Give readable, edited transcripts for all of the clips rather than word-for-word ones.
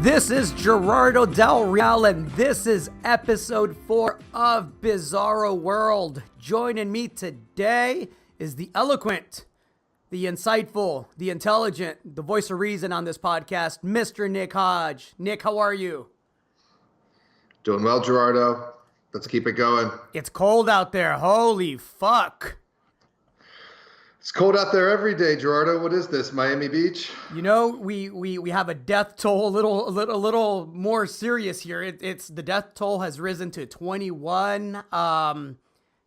This is Gerardo Del Real, and this is episode 4 of Bizarro World. Joining me today is the eloquent, the insightful, the intelligent, the voice of reason on this podcast, Mr. Nick Hodge. Nick, how are you? Doing well, Gerardo. Let's keep it going. It's cold out there. Holy fuck. It's cold out there every day, Gerardo. What is this, Miami Beach? You know, we have a death toll a little more serious here. It's the death toll has risen to 21.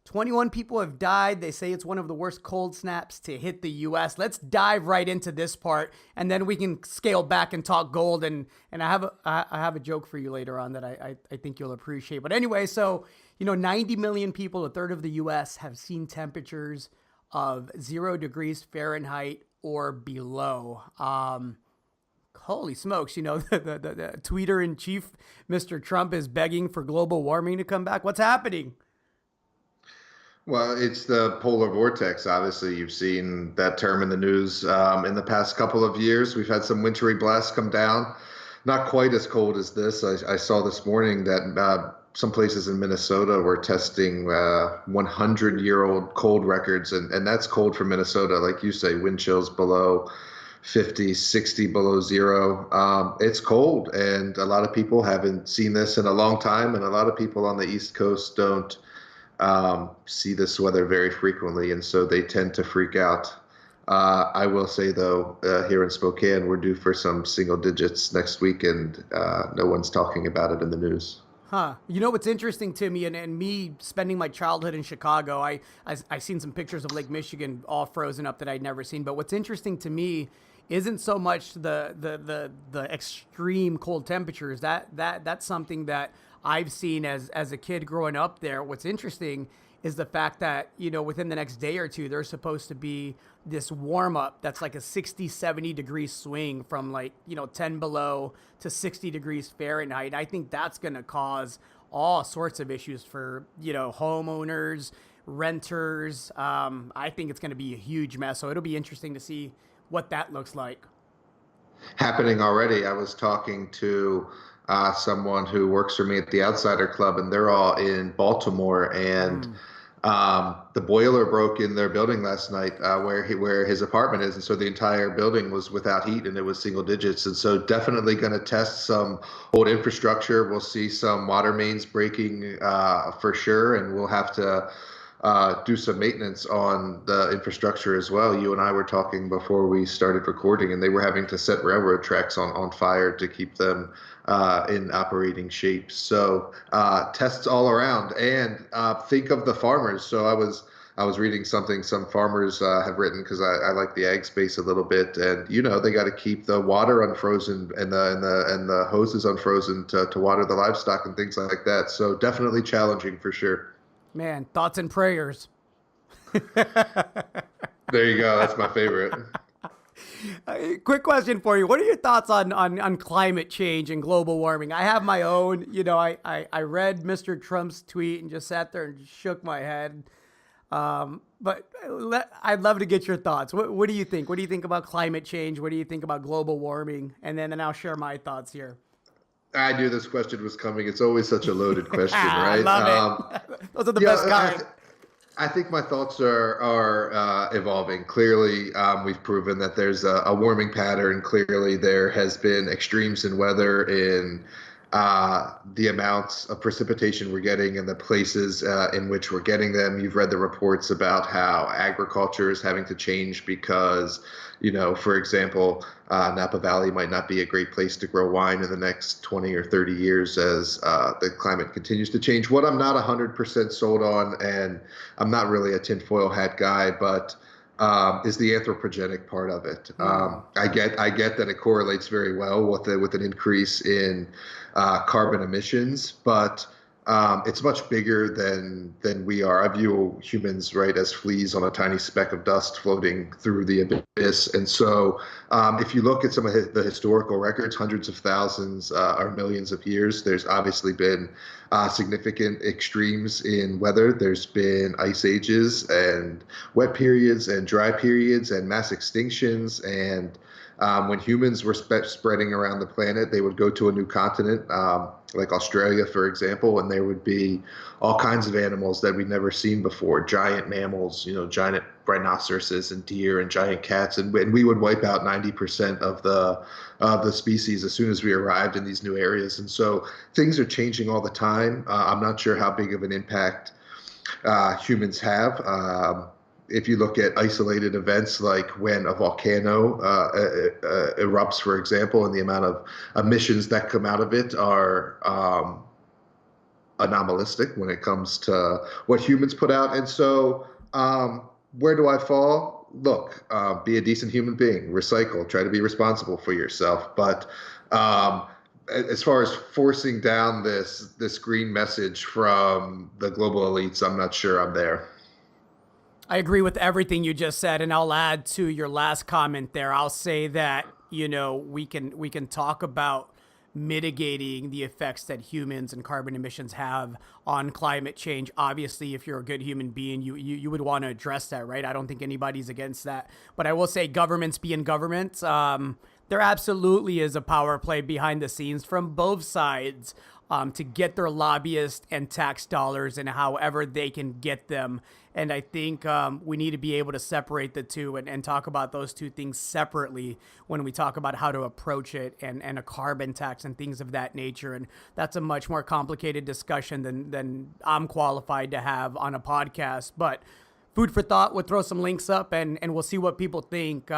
21 people have died. They say it's one of the worst cold snaps to hit the U.S. Let's dive right into this part, and then we can scale back and talk gold. And I have a joke for you later on that I think you'll appreciate. But anyway, so 90 million people, a third of the U.S., have seen temperatures of 0 degrees Fahrenheit or below. Holy smokes, the tweeter in chief, Mr. Trump, is begging for global warming to come back. What's happening? Well, it's the polar vortex. Obviously, you've seen that term in the news in the past couple of years. We've had some wintry blasts come down. Not quite as cold as this. I saw this morning that some places in Minnesota were testing 100-year-old cold records, and that's cold for Minnesota. Like you say, wind chills below 50, 60 below zero. It's cold, and a lot of people haven't seen this in a long time, and a lot of people on the East Coast don't see this weather very frequently, and so they tend to freak out. I will say, though, here in Spokane, we're due for some single digits next week, and no one's talking about it in the news. Huh. You know what's interesting to me, and me spending my childhood in Chicago, I seen some pictures of Lake Michigan all frozen up that I'd never seen. But what's interesting to me isn't so much the extreme cold temperatures. That's something that I've seen as a kid growing up there. What's interesting is the fact that, within the next day or two, there's supposed to be this warm up that's like a 60, 70 degree swing from 10 below to 60 degrees Fahrenheit. I think that's going to cause all sorts of issues for, homeowners, renters. I think it's going to be a huge mess. So it'll be interesting to see what that looks like. Happening already. I was talking to someone who works for me at the Outsider Club, and they're all in Baltimore, and the boiler broke in their building last night where his apartment is, and so the entire building was without heat, and it was single digits. And so definitely going to test some old infrastructure. We'll see some water mains breaking for sure, and we'll have to do some maintenance on the infrastructure as well. You and I were talking before we started recording, and they were having to set railroad tracks on fire to keep them in operating shape. So tests all around, and think of the farmers. So I was reading something some farmers have written, because I like the ag space a little bit, and they got to keep the water unfrozen and the hoses unfrozen to water the livestock and things like that. So definitely challenging for sure. Man, thoughts and prayers. There you go. That's my favorite. Quick question for you. What are your thoughts on climate change and global warming? I have my own. I read Mr. Trump's tweet and just sat there and shook my head. But I'd love to get your thoughts. What do you think? What do you think about climate change? What do you think about global warming? And then I'll share my thoughts here. I knew this question was coming. It's always such a loaded question, right? I love it. Those are the best kind. I think my thoughts are evolving. Clearly, we've proven that there's a warming pattern. Clearly, there has been extremes in weather, in the amounts of precipitation we're getting and the places in which we're getting them. You've read the reports about how agriculture is having to change because, for example, Napa Valley might not be a great place to grow wine in the next 20 or 30 years as the climate continues to change. What I'm not 100% sold on, and I'm not really a tinfoil hat guy, but is the anthropogenic part of it. I get that it correlates very well with an increase in carbon emissions, but it's much bigger than we are. I view humans, right, as fleas on a tiny speck of dust floating through the abyss. And so, if you look at some of the historical records, hundreds of thousands or millions of years, there's obviously been significant extremes in weather. There's been ice ages and wet periods and dry periods and mass extinctions. And when humans were spreading around the planet, they would go to a new continent, like Australia, for example, and there would be all kinds of animals that we'd never seen before, giant mammals, giant rhinoceroses and deer and giant cats, and we would wipe out 90% of the species as soon as we arrived in these new areas. And so things are changing all the time. I'm not sure how big of an impact humans have. If you look at isolated events like when a volcano erupts, for example, and the amount of emissions that come out of it are anomalistic when it comes to what humans put out. And so, where do I fall? Look, be a decent human being, recycle, try to be responsible for yourself. But as far as forcing down this green message from the global elites, I'm not sure I'm there. I agree with everything you just said, and I'll add to your last comment there. I'll say that we can talk about mitigating the effects that humans and carbon emissions have on climate change. Obviously, if you're a good human being, you would want to address that, right? I don't think anybody's against that. But I will say, governments being governments, there absolutely is a power play behind the scenes from both sides to get their lobbyist and tax dollars and however they can get them. And I think we need to be able to separate the two and talk about those two things separately when we talk about how to approach it and a carbon tax and things of that nature. And that's a much more complicated discussion than I'm qualified to have on a podcast. But food for thought. We'll throw some links up and we'll see what people think.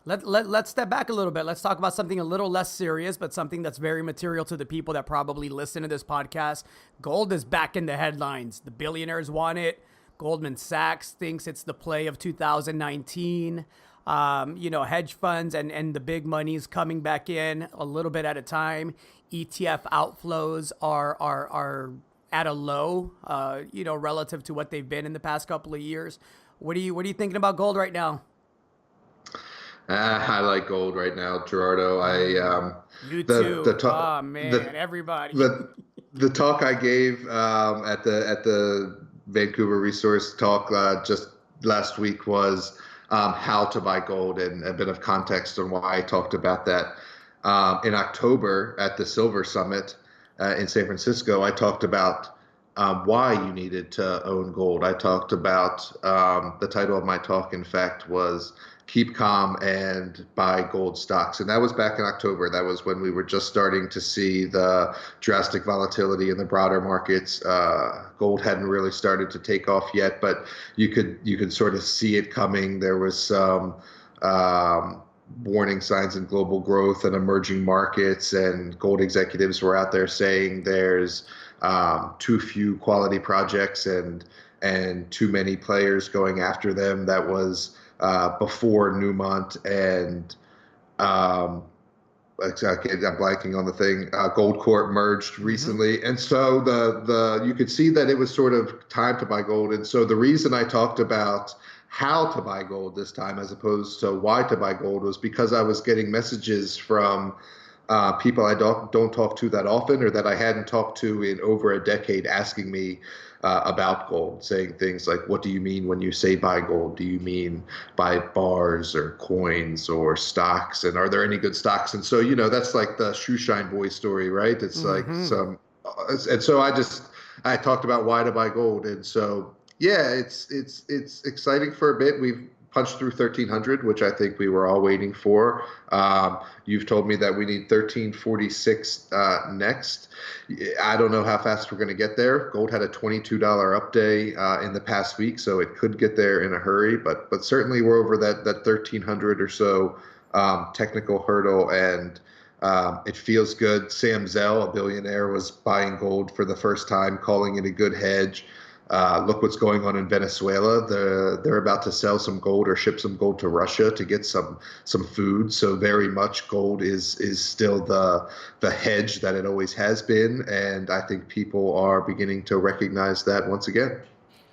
Let's step back a little bit. Let's talk about something a little less serious, but something that's very material to the people that probably listen to this podcast. Gold is back in the headlines. The billionaires want it. Goldman Sachs thinks it's the play of 2019. Hedge funds and the big money's coming back in a little bit at a time. ETF outflows are at a low, relative to what they've been in the past couple of years. What are you thinking about gold right now? I like gold right now, Gerardo. You too. Oh man, everybody. The talk I gave at the Vancouver Resource Talk just last week was how to buy gold, and a bit of context on why I talked about that. In October at the Silver Summit in San Francisco, I talked about why you needed to own gold. I talked about the title of my talk, in fact, was Keep Calm and Buy Gold Stocks. And that was back in October. That was when we were just starting to see the drastic volatility in the broader markets. Gold hadn't really started to take off yet, but you could sort of see it coming. There was some warning signs in global growth and emerging markets, and gold executives were out there saying there's too few quality projects and too many players going after them. That was before Newmont and I'm blanking on the thing. Goldcorp merged recently, and so the you could see that it was sort of time to buy gold. And so the reason I talked about how to buy gold this time, as opposed to why to buy gold, was because I was getting messages from people I don't talk to that often, or that I hadn't talked to in over a decade, asking me about gold, saying things like, what do you mean when you say buy gold? Do you mean buy bars or coins or stocks? And are there any good stocks? And so, that's like the shoeshine boy story, right? It's like and so I talked about why to buy gold. And so, yeah, it's exciting for a bit. We've punched through 1300, which I think we were all waiting for. You've told me that we need 1346 next. I don't know how fast we're going to get there. Gold had a $22 up day in the past week, so it could get there in a hurry. But certainly we're over that 1300 or so technical hurdle, and it feels good. Sam Zell, a billionaire, was buying gold for the first time, calling it a good hedge. Look what's going on in Venezuela. They're about to sell some gold or ship some gold to Russia to get some food. So very much gold is still the hedge that it always has been, and I think people are beginning to recognize that once again.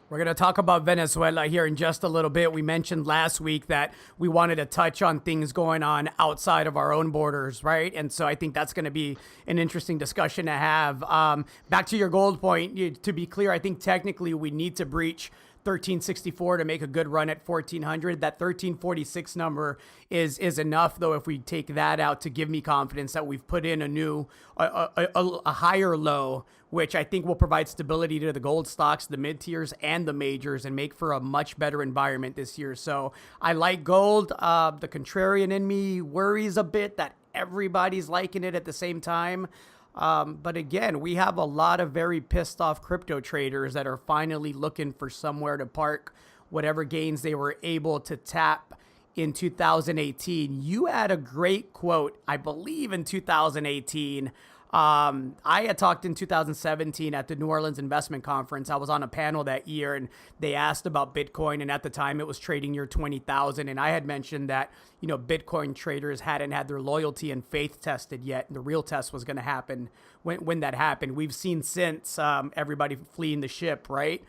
We're going to talk about Venezuela here in just a little bit. We mentioned last week that we wanted to touch on things going on outside of our own borders, right? And so I think that's going to be an interesting discussion to have. Back to your gold point, to be clear, I think technically we need to breach 1364 to make a good run at 1400. That 1346 number is enough, though, if we take that out, to give me confidence that we've put in a higher low, which I think will provide stability to the gold stocks, the mid tiers, and the majors, and make for a much better environment this year. So I like gold. The contrarian in me worries a bit that everybody's liking it at the same time. But again, we have a lot of very pissed off crypto traders that are finally looking for somewhere to park whatever gains they were able to tap in 2018. You had a great quote, I believe, in 2018. I had talked in 2017 at the New Orleans Investment Conference. I was on a panel that year, and they asked about Bitcoin, and at the time it was trading near 20,000. And I had mentioned that, Bitcoin traders hadn't had their loyalty and faith tested yet. And the real test was going to happen when that happened. We've seen since everybody fleeing the ship, right?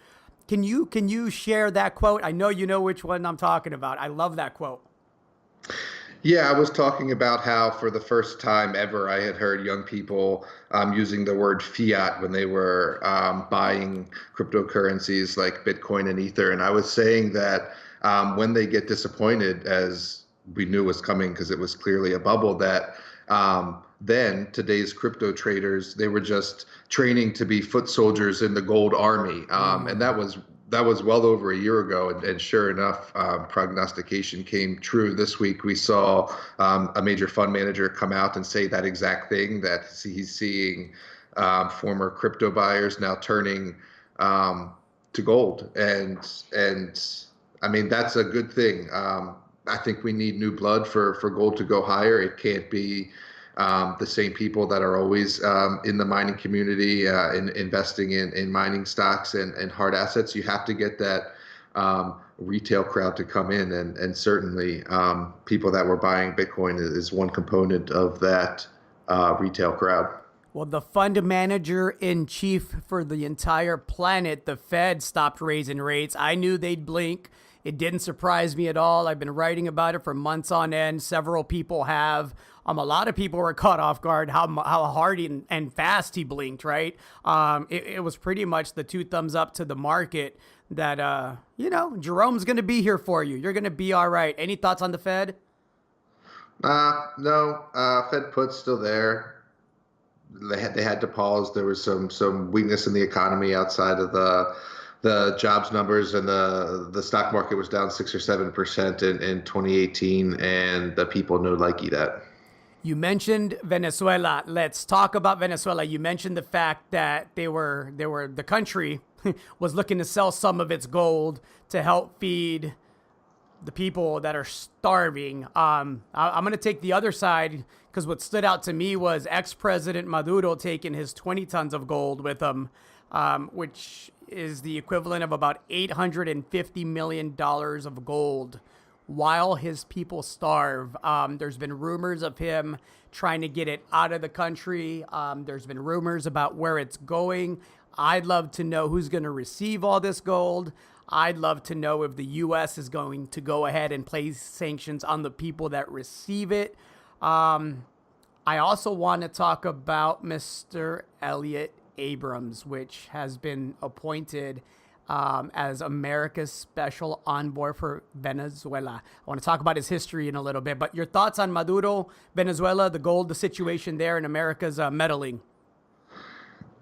Can you share that quote? I know you know which one I'm talking about. I love that quote. Yeah, I was talking about how for the first time ever, I had heard young people using the word fiat when they were buying cryptocurrencies like Bitcoin and Ether. And I was saying that when they get disappointed, as we knew was coming because it was clearly a bubble, that then today's crypto traders, they were just training to be foot soldiers in the gold army. And that was well over a year ago, and sure enough, prognostication came true. This week, we saw a major fund manager come out and say that exact thing, that he's seeing former crypto buyers now turning to gold, and I mean that's a good thing. I think we need new blood for gold to go higher. It can't be the same people that are always in the mining community, investing in mining stocks and hard assets. You have to get that retail crowd to come in, and certainly people that were buying Bitcoin is one component of that retail crowd. Well, the fund manager in chief for the entire planet, the Fed, stopped raising rates. I knew they'd blink. It didn't surprise me at all. I've been writing about it for months on end. Several people have. A lot of people were caught off guard how hard and fast he blinked, right? It was pretty much the two thumbs up to the market that, Jerome's going to be here for you. You're going to be all right. Any thoughts on the Fed? No, Fed put's still there. They had to pause. There was some weakness in the economy outside of the jobs numbers, and the stock market was down 6 or 7% in 2018, and the people no likey that. You mentioned Venezuela. Let's talk about Venezuela. You mentioned the fact that the country was looking to sell some of its gold to help feed the people that are starving. I'm going to take the other side, because what stood out to me was ex-President Maduro taking his 20 tons of gold with him, which is the equivalent of about $850 million of gold, while his people starve. There's been rumors of him trying to get it out of the country. There's been rumors about where it's going. I'd love to know who's going to receive all this gold. I'd love to know if the U.S. is going to go ahead and place sanctions on the people that receive it. I also want to talk about Mr. Elliot Abrams, which has been appointed as America's special envoy for Venezuela. I want to talk about his history in a little bit, but your thoughts on Maduro, Venezuela, the gold, the situation there, and America's meddling?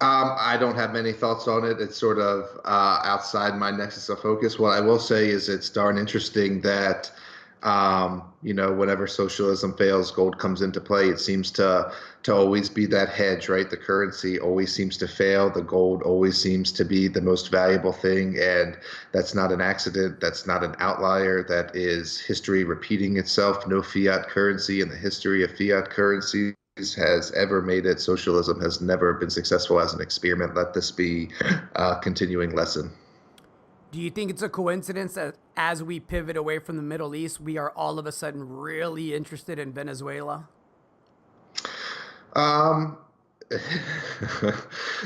I don't have many thoughts on it. It's sort of outside my nexus of focus. What I will say is it's darn interesting that whenever socialism fails, gold comes into play. It seems to always be that hedge, right? The currency always seems to fail. The gold always seems to be the most valuable thing. And that's not an accident. That's not an outlier. That is history repeating itself. No fiat currency in the history of fiat currencies has ever made it. Socialism has never been successful as an experiment. Let this be a continuing lesson. Do you think it's a coincidence that as we pivot away from the Middle East, we are all of a sudden really interested in Venezuela? Um,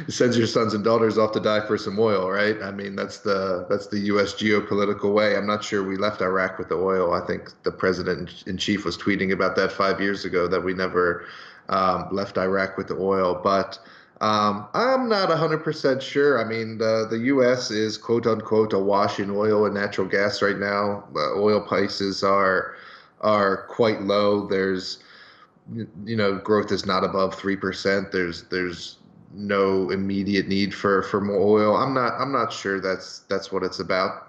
Sends your sons and daughters off to die for some oil, right? I mean, that's the U.S. geopolitical way. I'm not sure we left Iraq with the oil. I think the president in chief was tweeting about that 5 years ago that we never left Iraq with the oil. But I'm not 100% sure. I mean, the U.S. is quote unquote awash in oil and natural gas right now. Oil prices are quite low. There's growth is not above 3%. There's no immediate need for more oil. I'm not sure that's what it's about.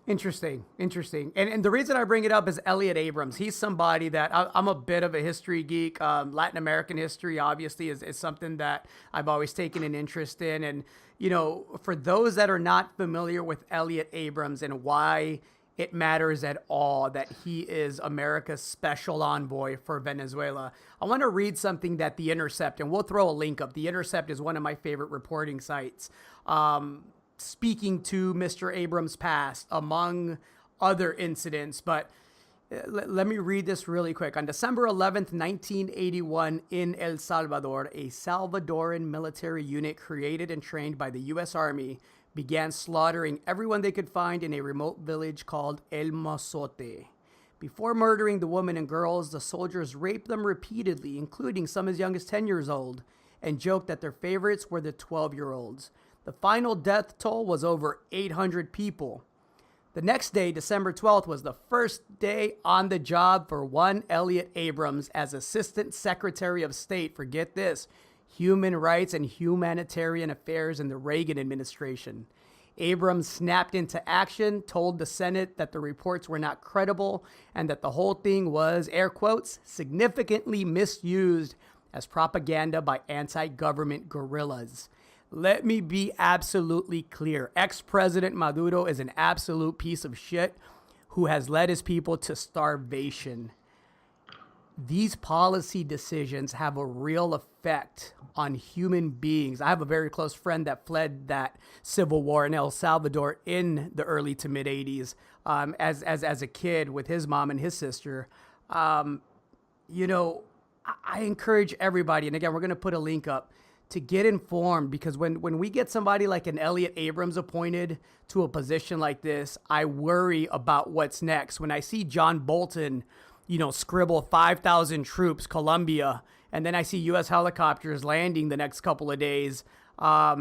Interesting, interesting. And the reason I bring it up is Elliot Abrams. He's somebody that I'm a bit of a history geek. Latin American history, obviously, is something that I've always taken an interest in. And, for those that are not familiar with Elliot Abrams and why it matters at all that he is America's special envoy for Venezuela, I want to read something that The Intercept, and we'll throw a link up. The Intercept is one of my favorite reporting sites. Speaking to Mr. Abrams' past, among other incidents. But let me read this really quick. On December 11th, 1981, in El Salvador, a Salvadoran military unit created and trained by the U.S. Army began slaughtering everyone they could find in a remote village called El Mozote. Before murdering the women and girls, the soldiers raped them repeatedly, including some as young as 10 years old, and joked that their favorites were the 12-year-olds. The final death toll was over 800 people. The next day, December 12th, was the first day on the job for one Elliot Abrams as Assistant Secretary of State for, get this, Human Rights and Humanitarian Affairs in the Reagan administration. Abrams snapped into action, told the Senate that the reports were not credible, and that the whole thing was, air quotes, significantly misused as propaganda by anti-government guerrillas. Let me be absolutely clear. Ex-President Maduro is an absolute piece of shit who has led his people to starvation. These policy decisions have a real effect on human beings. I have a very close friend that fled that civil war in El Salvador in the early to mid 80s as a kid with his mom and his sister. I encourage everybody, and again, we're going to put a link up, to get informed, because when we get somebody like an Elliot Abrams appointed to a position like this, I worry about what's next. When I see John Bolton, scribble 5,000 troops, Colombia, and then I see U.S. helicopters landing the next couple of days, I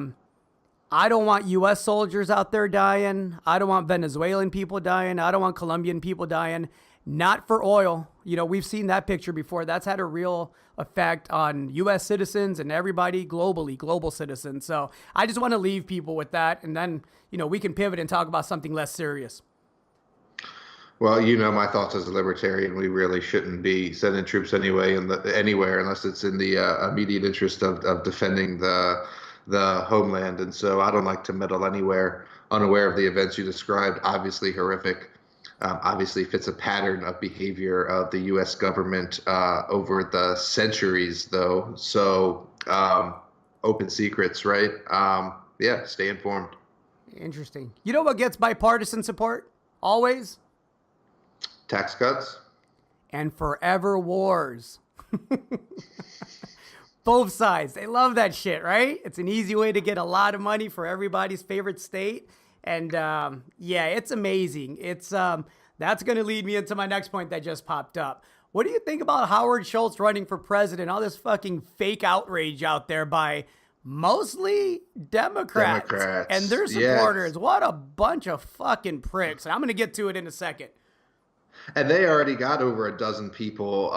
don't want U.S. soldiers out there dying. I don't want Venezuelan people dying. I don't want Colombian people dying. Not for oil. We've seen that picture before. That's had a real effect on U.S. citizens and everybody globally, global citizens. So I just want to leave people with that. And then, we can pivot and talk about something less serious. Well, my thoughts as a libertarian. We really shouldn't be sending troops anywhere unless it's in the immediate interest of defending the homeland. And so I don't like to meddle anywhere unaware of the events you described. Obviously horrific. Obviously fits a pattern of behavior of the U.S. government over the centuries, though. So open secrets, right? Yeah, stay informed. Interesting. You know what gets bipartisan support? Always? Tax cuts? And forever wars. Both sides. They love that shit, right? It's an easy way to get a lot of money for everybody's favorite state. And it's amazing. It's that's going to lead me into my next point that just popped up. What do you think about Howard Schultz running for president? All this fucking fake outrage out there by mostly Democrats. And their supporters. Yes. What a bunch of fucking pricks. And I'm going to get to it in a second. And they already got over a dozen people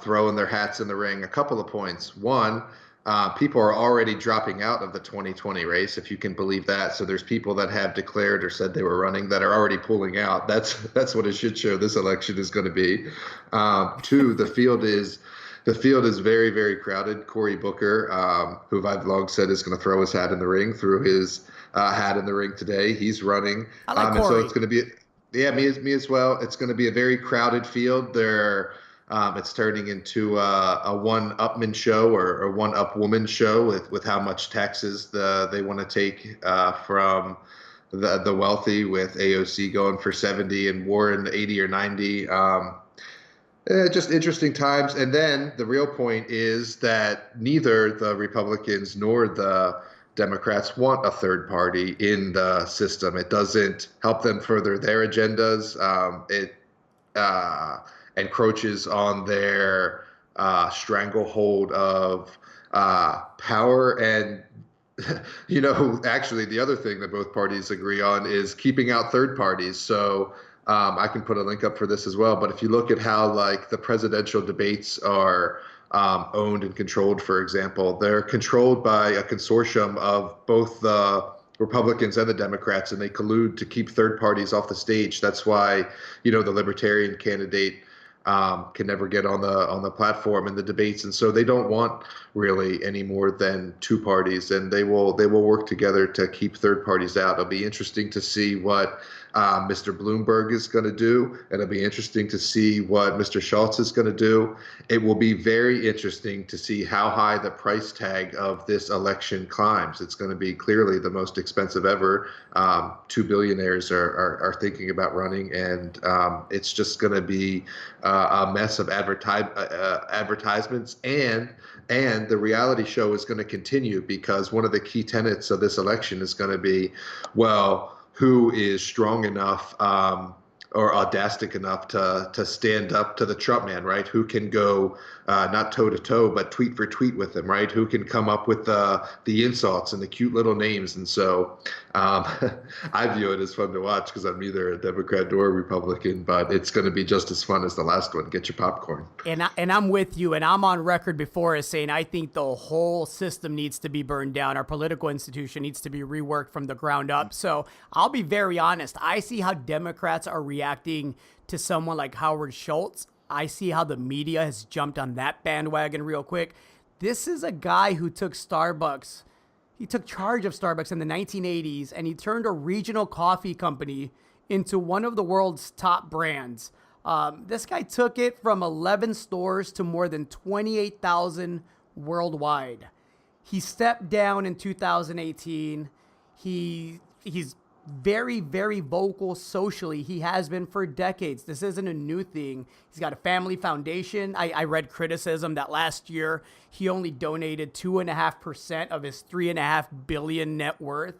throwing their hats in the ring. A couple of points. One, people are already dropping out of the 2020 race, if you can believe that. So there's people that have declared or said they were running that are already pulling out. That's what a shit show this election is going to be. Two, the field is very, very crowded. Cory Booker, who I've long said is going to throw his hat in the ring, threw his hat in the ring today. He's running. I like Cory. And so it's going to be, me as well. It's going to be a very crowded field. It's turning into a one-upman show or one-up woman show with how much taxes they want to take from the wealthy, with AOC going for 70 and Warren 80 or 90. Just interesting times. And then the real point is that neither the Republicans nor the Democrats want a third party in the system. It doesn't help them further their agendas. It uh, encroaches on their stranglehold of power. And actually, the other thing that both parties agree on is keeping out third parties. So I can put a link up for this as well. But if you look at how like the presidential debates are owned and controlled, for example, they're controlled by a consortium of both the Republicans and the Democrats, and they collude to keep third parties off the stage. That's why, the Libertarian candidate can never get on the platform in the debates, and so they don't want really any more than two parties, and they will work together to keep third parties out. It'll be interesting to see what Mr. Bloomberg is going to do, and it'll be interesting to see what Mr. Schultz is going to do. It will be very interesting to see how high the price tag of this election climbs. It's going to be clearly the most expensive ever. Two billionaires are thinking about running, and it's just going to be a mess of advertisements, and the reality show is going to continue, because one of the key tenets of this election is going to be, well, who is strong enough or audastic enough to stand up to the Trump man, right? Who can go not toe to toe, but tweet for tweet with him, right? Who can come up with the insults and the cute little names? And so I view it as fun to watch, because I'm neither a Democrat nor a Republican, but it's going to be just as fun as the last one. Get your popcorn. And I'm with you, and I'm on record before as saying I think the whole system needs to be burned down. Our political institution needs to be reworked from the ground up. So I'll be very honest. I see how Democrats are reacting to someone like Howard Schultz. I see how the media has jumped on that bandwagon real quick. This is a guy who took Starbucks. He took charge of Starbucks in the 1980s, and he turned a regional coffee company into one of the world's top brands. This guy took it from 11 stores to more than 28,000 worldwide. He stepped down in 2018. He's very, very vocal socially. He has been for decades. This isn't a new thing. He's got a family foundation. I read criticism that last year he only donated 2.5% of his $3.5 billion net worth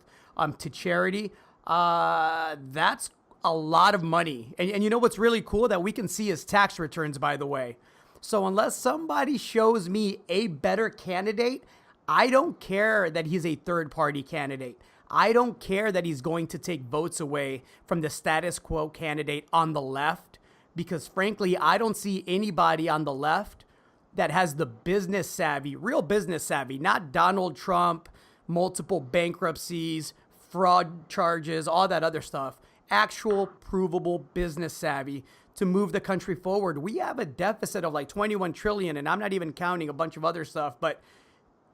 to charity. That's a lot of money. And you know what's really cool? That we can see his tax returns, by the way. So unless somebody shows me a better candidate, I don't care that he's a third-party candidate. I don't care that he's going to take votes away from the status quo candidate on the left, because frankly, I don't see anybody on the left that has the business savvy, real business savvy, not Donald Trump, multiple bankruptcies, fraud charges, all that other stuff, actual provable business savvy to move the country forward. We have a deficit of like 21 trillion, and I'm not even counting a bunch of other stuff, but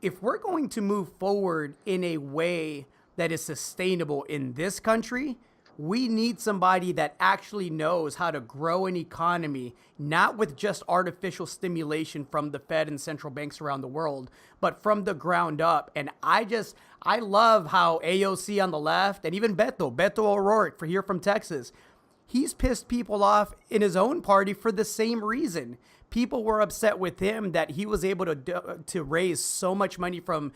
if we're going to move forward in a way that is sustainable in this country, we need somebody that actually knows how to grow an economy, not with just artificial stimulation from the Fed and central banks around the world, but from the ground up. And I love how AOC on the left, and even Beto O'Rourke for here from Texas, he's pissed people off in his own party for the same reason. People were upset with him that he was able to raise so much money from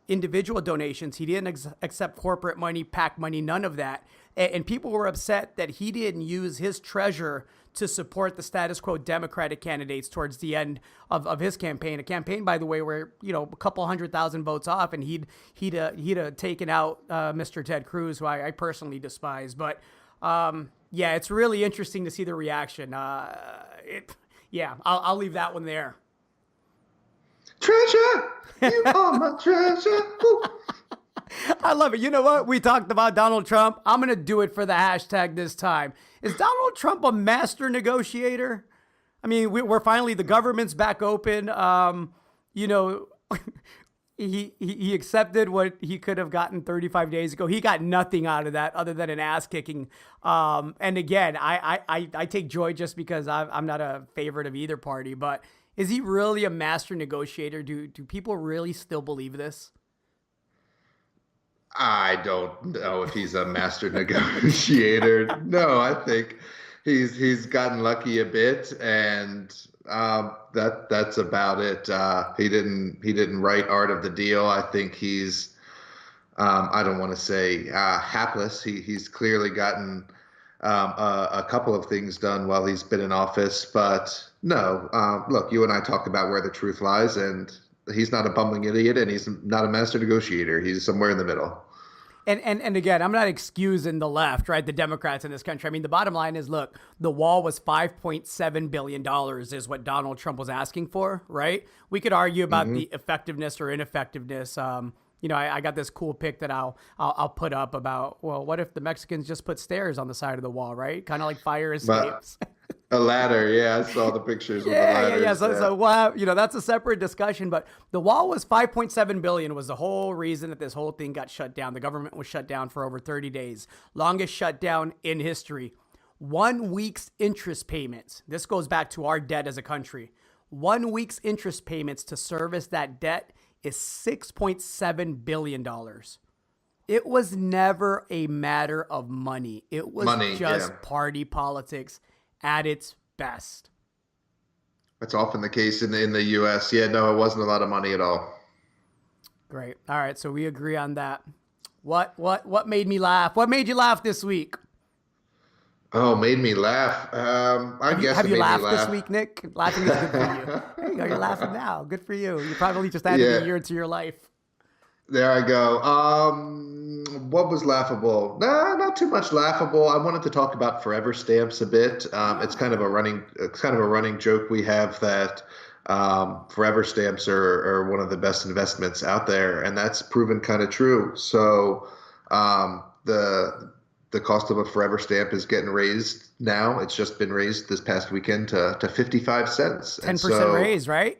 individual donations. He didn't accept corporate money, PAC money, none of that. And people were upset that he didn't use his treasure to support the status quo Democratic candidates towards the end of his campaign. A campaign, by the way, where, a couple 100,000 votes off, and he'd taken out Mr. Ted Cruz, who I personally despise. But yeah, it's really interesting to see the reaction. I'll leave that one there. Treasure, you are my treasure. Ooh. I love it. You know what? We talked about Donald Trump. I'm going to do it for the hashtag this time. Is Donald Trump a master negotiator? I mean, we're finally, the government's back open. He accepted what he could have gotten 35 days ago. He got nothing out of that other than an ass kicking. And again, I take joy just because I'm not a favorite of either party, but is he really a master negotiator? Do people really still believe this? I don't know if he's a master negotiator. No, I think he's gotten lucky a bit, and that's about it. He didn't write Art of the Deal. I think he's I don't want to say hapless. He's clearly gotten a couple of things done while he's been in office, but no. Look, you and I talk about where the truth lies, and he's not a bumbling idiot, and he's not a master negotiator. He's somewhere in the middle. And again, I'm not excusing the left, right? The Democrats in this country. I mean, the bottom line is, look, the wall was $5.7 billion is what Donald Trump was asking for, right? We could argue about the effectiveness or ineffectiveness. I got this cool pic that I'll put up about, well, what if the Mexicans just put stairs on the side of the wall, right? Kind of like fire escapes. A ladder, yeah, I saw the pictures with the Yeah, ladders. yeah. So wow, that's a separate discussion. But the wall was 5.7 billion was the whole reason that this whole thing got shut down. The government was shut down for over 30 days, longest shutdown in history. 1 week's interest payments. This goes back to our debt as a country. 1 week's interest payments to service that debt is $6.7 billion. It was never a matter of money. It was just party politics at its best. That's often the case in the U.S. Yeah, no, it wasn't a lot of money at all. Great. All right, so we agree on that. What made me laugh? What made you laugh this week? Oh, made me laugh. I guess Have it you made laughed me this laugh. week, Nick? Laughing is good for you. There you go. You're laughing now. Good for you. You probably just added a year to your life. There I go. What was laughable? Nah, not too much laughable. I wanted to talk about forever stamps a bit. It's kind of a running joke we have that forever stamps are one of the best investments out there, and that's proven kind of true. So the cost of a forever stamp is getting raised now. It's just been raised this past weekend to 55 cents. 10% raise, right?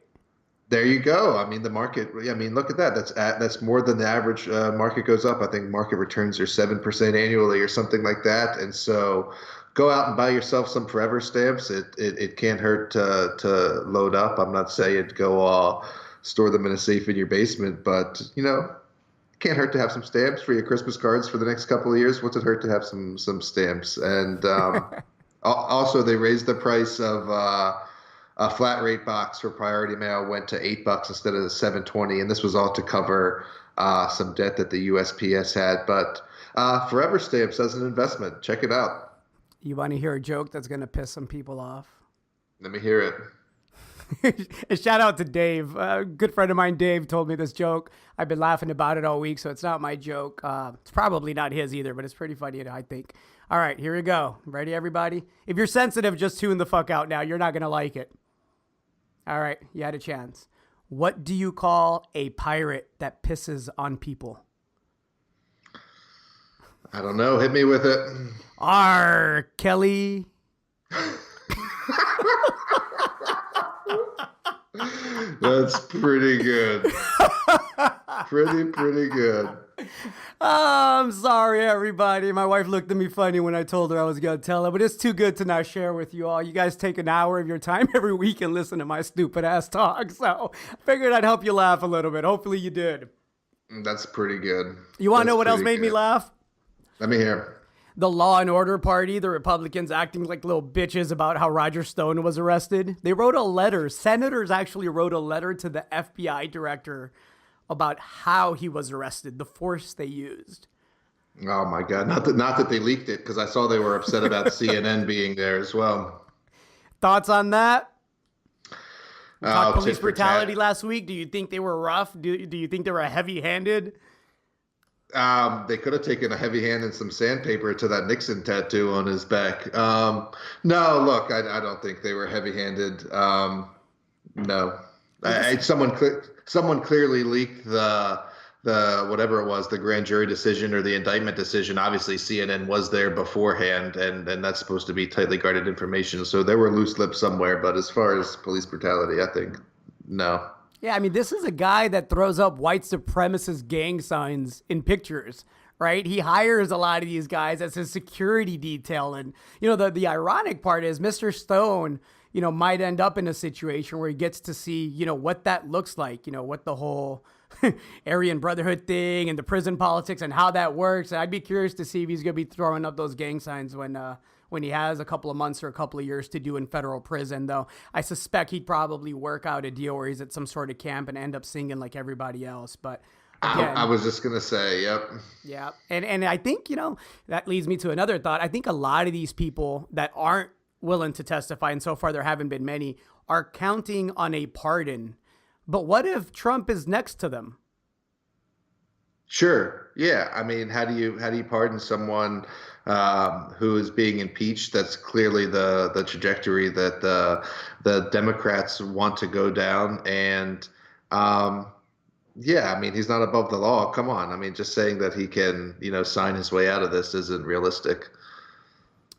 There you go. I mean, the market. I mean, look at that. That's more than the average market goes up. I think market returns are 7% annually or something like that. And so, go out and buy yourself some forever stamps. It can't hurt to load up. I'm not saying go store them in a safe in your basement, but can't hurt to have some stamps for your Christmas cards for the next couple of years. What's it hurt to have some stamps? And also, they raised the price of a flat rate box for priority mail went to $8 instead of $7.20, and this was all to cover some debt that the USPS had. But forever stamps as an investment, check it out. You want to hear a joke that's going to piss some people off? Let me hear it. A shout out to Dave. A good friend of mine, Dave, told me this joke. I've been laughing about it all week, so it's not my joke. It's probably not his either, but it's pretty funny, I think. All right, here we go. Ready, everybody? If you're sensitive, just tune the fuck out now. You're not going to like it. All right, you had a chance. What do you call a pirate that pisses on people? I don't know. Hit me with it. R. Kelly. That's pretty good. Pretty good. Oh, I'm sorry, everybody. My wife looked at me funny when I told her I was going to tell her, but it's too good to not share with you all. You guys take an hour of your time every week and listen to my stupid ass talk. So I figured I'd help you laugh a little bit. Hopefully you did. That's pretty good. You want to know what else made me laugh? Let me hear. The Law and Order Party, the Republicans acting like little bitches about how Roger Stone was arrested. They wrote a letter. Senators actually wrote a letter to the FBI director about how he was arrested, the force they used. Oh my God! Not that they leaked it, because I saw they were upset about CNN being there as well. Thoughts on that? We talked police tit for brutality tat. last week. Do you think they were rough? Do you think they were heavy-handed? They could have taken a heavy hand and some sandpaper to that Nixon tattoo on his back. No, look, I don't think they were heavy-handed. No, someone clearly leaked the whatever it was, the grand jury decision or the indictment decision. Obviously, CNN was there beforehand, and that's supposed to be tightly guarded information. So there were loose lips somewhere. But as far as police brutality, I think no. Yeah, I mean, this is a guy that throws up white supremacist gang signs in pictures, right? He hires a lot of these guys as his security detail. And, the ironic part is Mr. Stone, might end up in a situation where he gets to see, what that looks like, what the whole Aryan Brotherhood thing and the prison politics and how that works. And I'd be curious to see if he's going to be throwing up those gang signs when he has a couple of months or a couple of years to do in federal prison, though I suspect he'd probably work out a deal where he's at some sort of camp and end up singing like everybody else. But again, I was just going to say, yep. yeah. And I think, that leads me to another thought. I think a lot of these people that aren't willing to testify, and so far there haven't been many, are counting on a pardon. But what if Trump is next to them? Sure. Yeah. I mean, how do you pardon someone who is being impeached? That's clearly the trajectory that the Democrats want to go down. And yeah, I mean, he's not above the law. Come on. I mean, just saying that he can, sign his way out of this isn't realistic.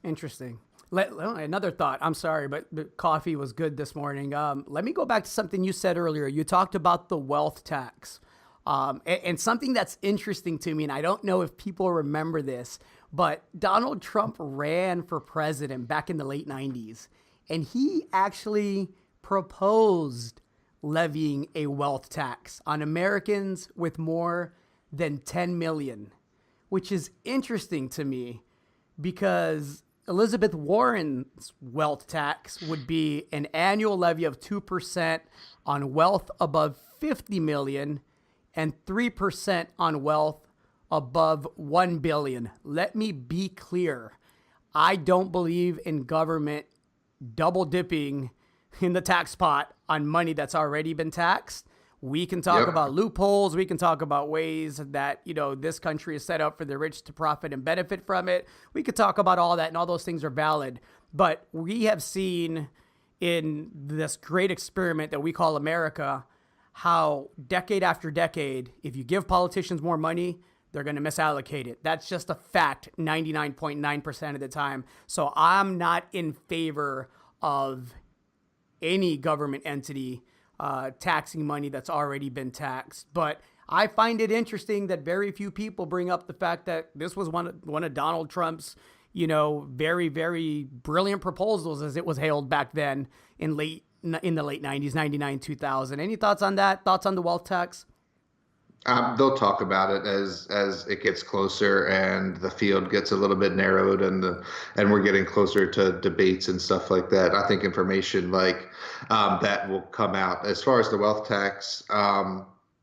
Interesting. Another thought. I'm sorry, but the coffee was good this morning. Let me go back to something you said earlier. You talked about the wealth tax. And something that's interesting to me, and I don't know if people remember this, but Donald Trump ran for president back in the late 90s, and he actually proposed levying a wealth tax on Americans with more than 10 million, which is interesting to me because Elizabeth Warren's wealth tax would be an annual levy of 2% on wealth above 50 million and 3% on wealth above 1 billion. Let me be clear. I don't believe in government double dipping in the tax pot on money that's already been taxed. We can talk about loopholes. We can talk about ways that, this country is set up for the rich to profit and benefit from it. We could talk about all that, and all those things are valid. But we have seen in this great experiment that we call America, how decade after decade, if you give politicians more money, they're going to misallocate it. That's just a fact 99.9% of the time. So I'm not in favor of any government entity taxing money that's already been taxed. But I find it interesting that very few people bring up the fact that this was one of Donald Trump's, very, very brilliant proposals, as it was hailed back then in the late 90s, 99, 2000. Any thoughts on that? Thoughts on the wealth tax? They'll talk about it as it gets closer and the field gets a little bit narrowed and we're getting closer to debates and stuff like that. I think information like that will come out. As far as the wealth tax,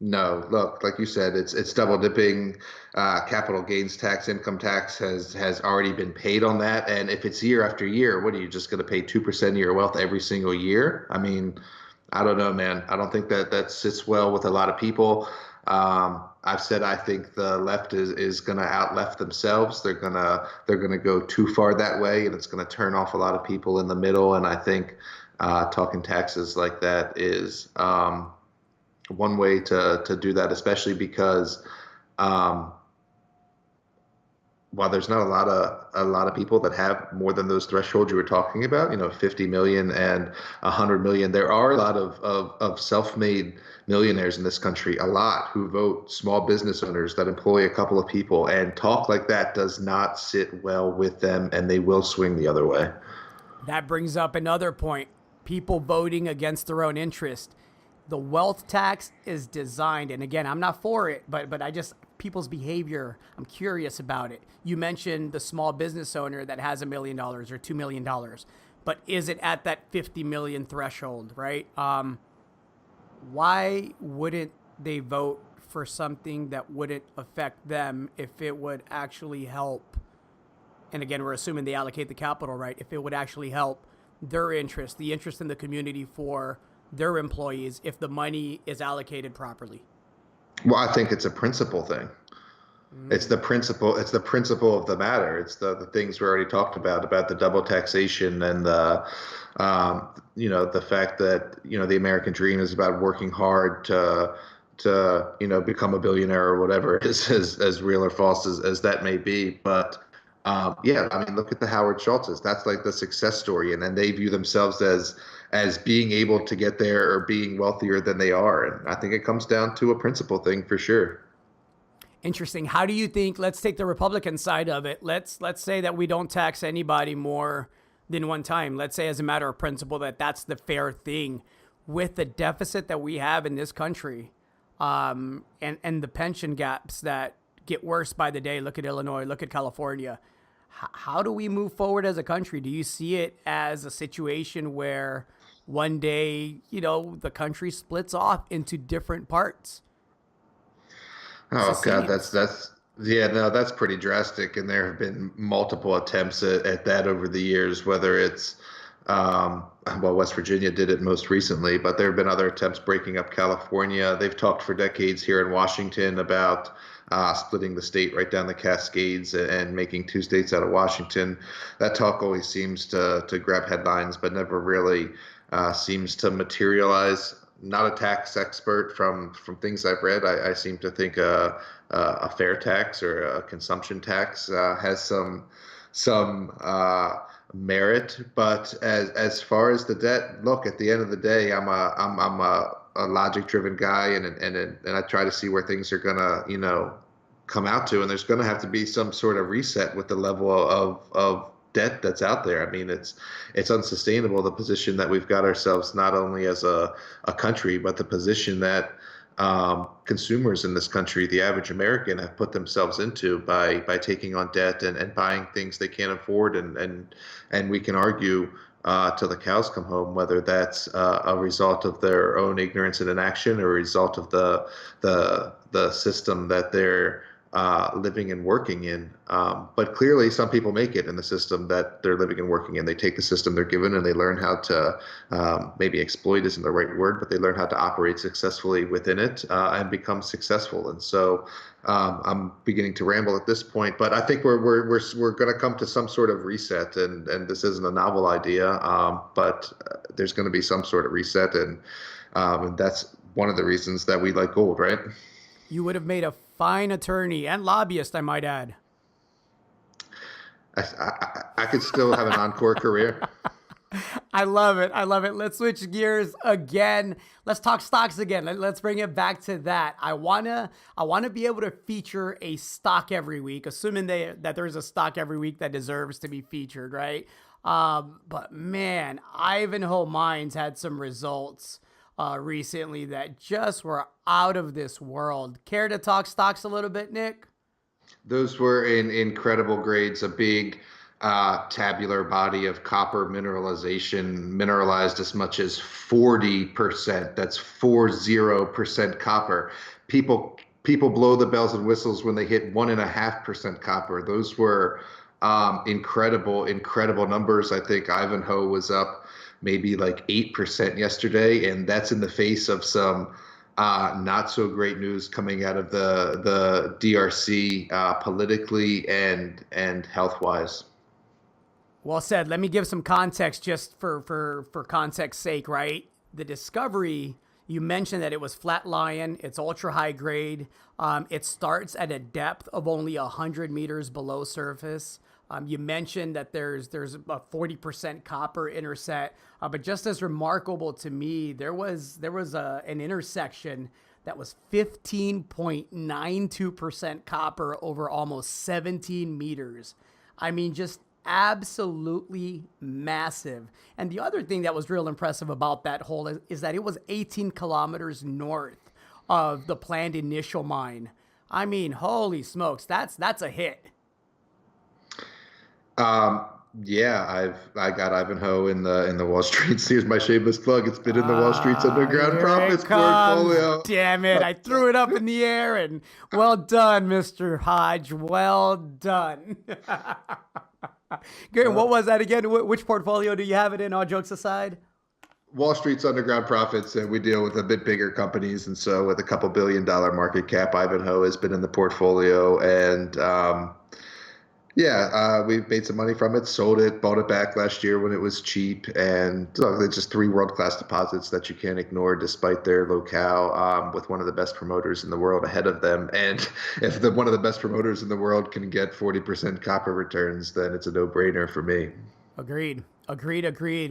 no. Look, like you said, it's double dipping. Capital gains tax, income tax has already been paid on that. And if it's year after year, what are you just going to pay 2% of your wealth every single year? I mean, I don't know, man. I don't think that sits well with a lot of people. I've said I think the left is going to out-left themselves. They're gonna go too far that way, and it's going to turn off a lot of people in the middle. And I think talking taxes like that is one way to do that, especially because while there's not a lot of people that have more than those thresholds you were talking about, 50 million and 100 million, there are a lot of self-made millionaires in this country, a lot who vote, small business owners that employ a couple of people, and talk like that does not sit well with them, and they will swing the other way. That brings up another point. People voting against their own interest. The wealth tax is designed, and again, I'm not for it, but I just, people's behavior, I'm curious about it. You mentioned the small business owner that has $1 million or $2 million, but is it at that 50 million threshold, right? Why wouldn't they vote for something that wouldn't affect them if it would actually help? And again, we're assuming they allocate the capital, right? If it would actually help their interest, the interest in the community for their employees, if the money is allocated properly. Well, I think it's a principle thing. It's the principle. It's the principle of the matter. It's the things we already talked about the double taxation and the fact that the American dream is about working hard to become a billionaire or whatever, as real or false as that may be. But yeah, I mean, look at the Howard Schultzes. That's like the success story, and then they view themselves as being able to get there or being wealthier than they are. And I think it comes down to a principle thing for sure. Interesting. How do you think, let's take the Republican side of it. Let's say that we don't tax anybody more than one time. Let's say as a matter of principle that's the fair thing. With the deficit that we have in this country, and the pension gaps that get worse by the day. Look at Illinois, look at California. How do we move forward as a country? Do you see it as a situation where one day, the country splits off into different parts? Oh God, Secedes. yeah, no, that's pretty drastic, and there have been multiple attempts at that over the years. Whether it's well, West Virginia did it most recently, but there have been other attempts breaking up California. They've talked for decades here in Washington about splitting the state right down the Cascades and making two states out of Washington. That talk always seems to grab headlines, but never really seems to materialize. Not a tax expert from things I've read. I seem to think a fair tax or a consumption tax has some merit. But as far as the debt, look, at the end of the day, I'm a logic driven guy, and I try to see where things are gonna come out to, and there's gonna have to be some sort of reset with the level of debt that's out there. I mean, it's unsustainable, the position that we've got ourselves, not only as a country, but the position that consumers in this country, the average American, have put themselves into by taking on debt and buying things they can't afford. And we can argue till the cows come home whether that's a result of their own ignorance and inaction, or a result of the system that they're living and working in. But clearly, some people make it in the system that they're living and working in. They take the system they're given and they learn how to, maybe exploit isn't the right word, but they learn how to operate successfully within it and become successful. And so I'm beginning to ramble at this point, but I think we're going to come to some sort of reset. And this isn't a novel idea, but there's going to be some sort of reset, and that's one of the reasons that we like gold, right? You would have made a fine attorney and lobbyist, I might add. I could still have an encore career. I love it. I love it. Let's switch gears again. Let's talk stocks again. Let's bring it back to that. I wanna be able to feature a stock every week, assuming that there's a stock every week that deserves to be featured, right? But man, Ivanhoe Mines had some results recently that just were out of this world. Care to talk stocks a little bit, Nick? Those were in incredible grades, a big tabular body of copper mineralization, mineralized as much as 40%. That's 40% copper. People blow the bells and whistles when they hit 1.5% copper. Those were incredible numbers. I think Ivanhoe was up maybe like 8% yesterday, and that's in the face of some not so great news coming out of the DRC politically and health wise. Well said. Let me give some context just for context's sake, right? The discovery, you mentioned that it was flat lion. It's ultra high grade. It starts at a depth of only 100 meters below surface. You mentioned that there's a 40% copper intercept, but just as remarkable to me, there was an intersection that was 15.92% copper over almost 17 meters. I mean, just absolutely massive. And the other thing that was real impressive about that hole is that it was 18 kilometers north of the planned initial mine. I mean, holy smokes, that's a hit. Yeah, I got Ivanhoe in the Wall Street. Here's my shameless plug. It's been in the Wall Street's underground Here profits it comes. portfolio. Damn it. I threw it up in the air, and well done, Mr. Hodge. Well done. Good. What was that again? Which portfolio do you have it in, all jokes aside? Wall Street's underground profits, and we deal with a bit bigger companies, and so with a couple $1 billion market cap, Ivanhoe has been in the portfolio, and we made some money from it, sold it, bought it back last year when it was cheap, and they're just three world-class deposits that you can't ignore despite their locale, with one of the best promoters in the world ahead of them. And if one of the best promoters in the world can get 40% copper returns, then it's a no-brainer for me. Agreed.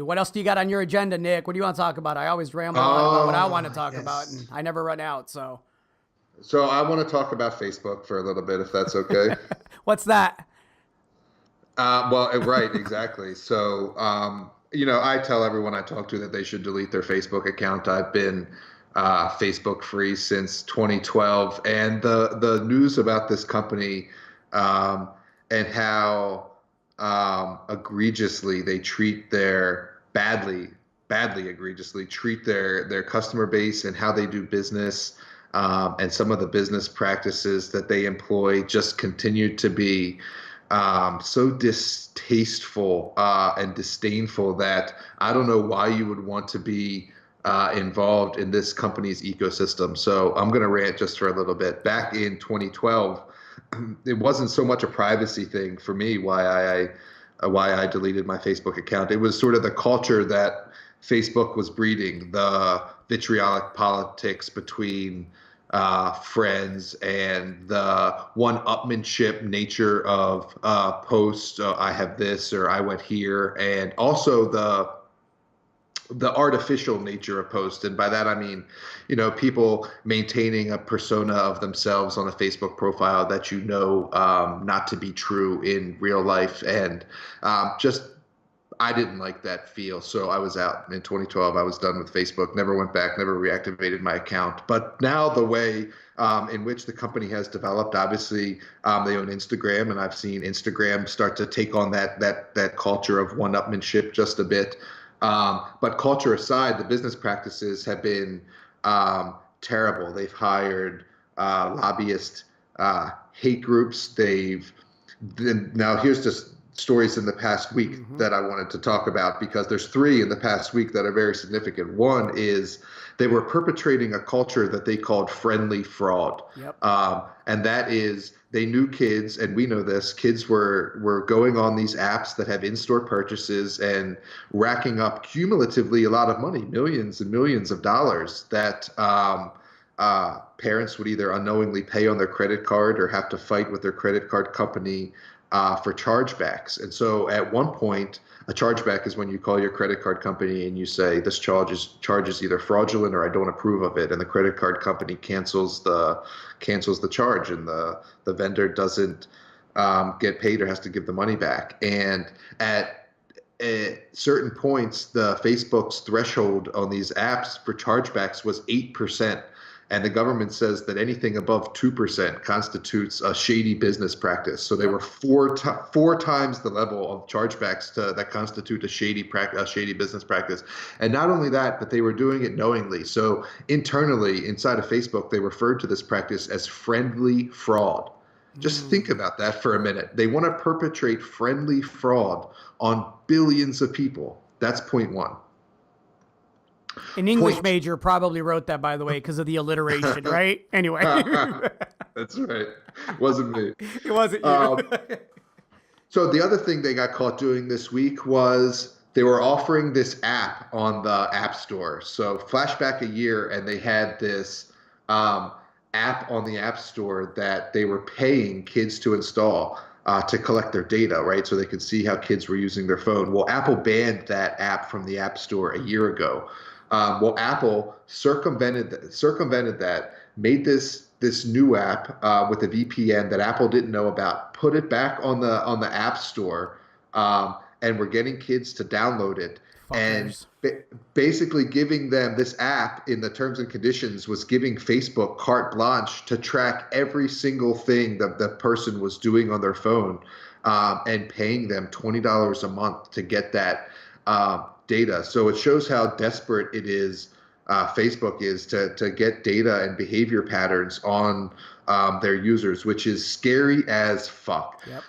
What else do you got on your agenda, Nick? What do you want to talk about? I always ramble on about what I want to talk about, and I never run out. So I want to talk about Facebook for a little bit, if that's okay. What's that? Right, exactly. So, I tell everyone I talk to that they should delete their Facebook account. I've been Facebook free since 2012, and the news about this company um, and how egregiously they treat their badly egregiously treat their customer base and how they do business, and some of the business practices that they employ just continue to be so distasteful and disdainful that I don't know why you would want to be involved in this company's ecosystem. So I'm going to rant just for a little bit. Back in 2012, it wasn't so much a privacy thing for me why I deleted my Facebook account. It was sort of the culture that Facebook was breeding, the vitriolic politics between friends and the one-upmanship nature of posts. I have this or I went here, and also the artificial nature of posts. And by that, I mean, people maintaining a persona of themselves on a Facebook profile that not to be true in real life. And just, I didn't like that feel. So I was out in 2012. I was done with Facebook, never went back, never reactivated my account. But now the way in which the company has developed, obviously they own Instagram, and I've seen Instagram start to take on that culture of one-upmanship just a bit. But culture aside, the business practices have been terrible. They've hired lobbyist hate groups. Now here's just stories in the past week that I wanted to talk about, because there's three in the past week that are very significant. One is they were perpetrating a culture that they called friendly fraud. Yep. And that is, they knew kids, and we know this, kids were going on these apps that have in-store purchases and racking up cumulatively a lot of money, millions and millions of dollars that parents would either unknowingly pay on their credit card or have to fight with their credit card company for chargebacks. And so at one point, a chargeback is when you call your credit card company and you say, this charge is either fraudulent or I don't approve of it. And the credit card company cancels the charge, and the vendor doesn't get paid or has to give the money back. And at certain points, the Facebook's threshold on these apps for chargebacks was 8%. And the government says that anything above 2% constitutes a shady business practice. So they were four times the level of chargebacks that constitute a shady business practice. And not only that, but they were doing it knowingly. So internally, inside of Facebook, they referred to this practice as friendly fraud. Just think about that for a minute. They want to perpetrate friendly fraud on billions of people. That's point one. An English major probably wrote that, by the way, because of the alliteration, right? Anyway. That's right. Wasn't me. It wasn't you. So the other thing they got caught doing this week was they were offering this app on the App Store. So flashback a year, and they had this app on the App Store that they were paying kids to install to collect their data, right? So they could see how kids were using their phone. Well, Apple banned that app from the App Store a year ago. Well, Apple circumvented that, made this new app with a VPN that Apple didn't know about, put it back on the App Store, and we're getting kids to download it. Fuckers. And basically giving them this app in the terms and conditions was giving Facebook carte blanche to track every single thing that the person was doing on their phone, and paying them $20 a month to get that data. So it shows how desperate it is, Facebook is to get data and behavior patterns on their users, which is scary as fuck. Yep.